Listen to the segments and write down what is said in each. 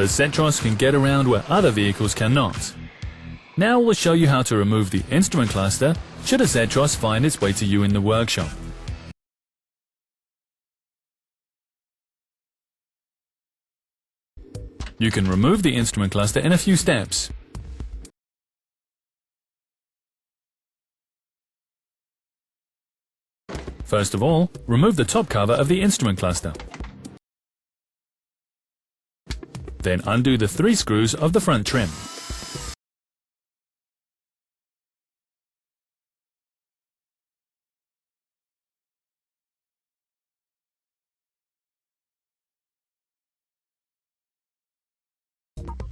The Zetros can get around where other vehicles cannot. Now we'll show you how to remove the instrument cluster should a Zetros find its way to you in the workshop. You can remove the instrument cluster in a few steps. First of all, remove the top cover of the instrument cluster. Then undo the 3 screws of the front trim.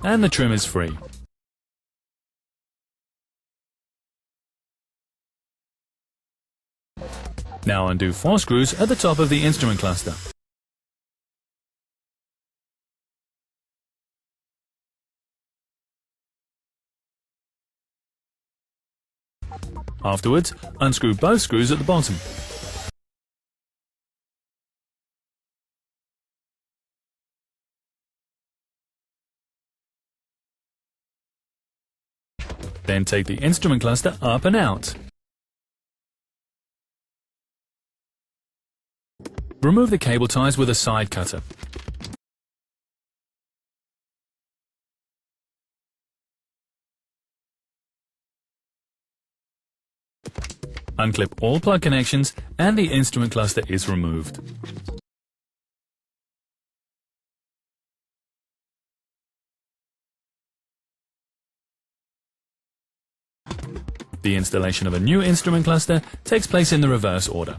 And the trim is free. Now undo 4 screws at the top of the instrument cluster. Afterwards, unscrew both screws at the bottom. Then take the instrument cluster up and out. Remove the cable ties with a side cutter. Unclip all plug connections and the instrument cluster is removed. The installation of a new instrument cluster takes place in the reverse order.